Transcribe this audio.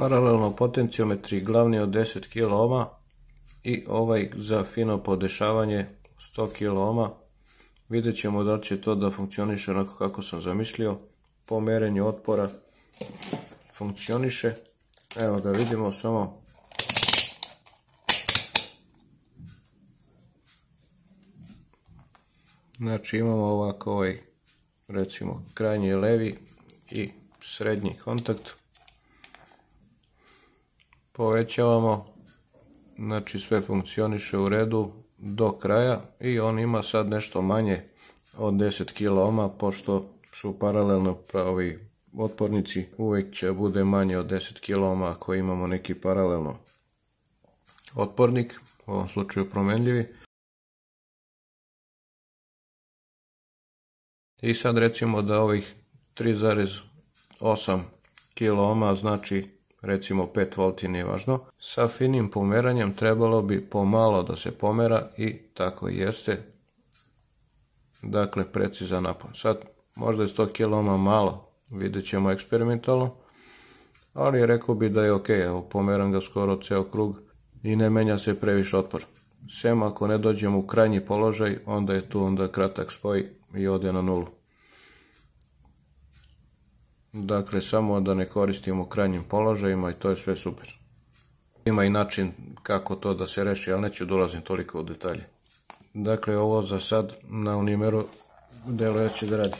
Paralelno potenciometri glavni od 10 kOh i ovaj za fino podešavanje 100 kOh. Vidjet ćemo da li će to da funkcioniše onako kako sam zamislio. Po merenju otpora funkcioniše. Evo da vidimo samo. Znači imamo ovako ovaj, recimo krajnji levi i srednji kontakt. Povećavamo, znači sve funkcioniše u redu do kraja i on ima sad nešto manje od 10 kOh, pošto su paralelno ovi otpornici, uvijek će bude manje od 10 kOh ako imamo neki paralelno otpornik, u ovom slučaju promenljivi. I sad recimo da ovih 3,8 kOh, znači recimo 5 V, nije važno. Sa finim pomeranjem trebalo bi pomalo da se pomera i tako jeste. Dakle, precizan napon. Sad možda je 100 kOh malo, vidjet ćemo eksperimentalno, ali rekao bi da je ok, evo pomeram ga skoro ceo krug i ne menja se previše otpor. Sem ako ne dođemo u krajnji položaj, onda je tu onda kratak spoj i ode na nulu. Dakle, samo da ne koristimo u krajnjim položajima i to je sve super. Ima i način kako to da se reši, ali neću dolazim toliko u detalje. Dakle, ovo za sad na Unimeru deluje će da radi.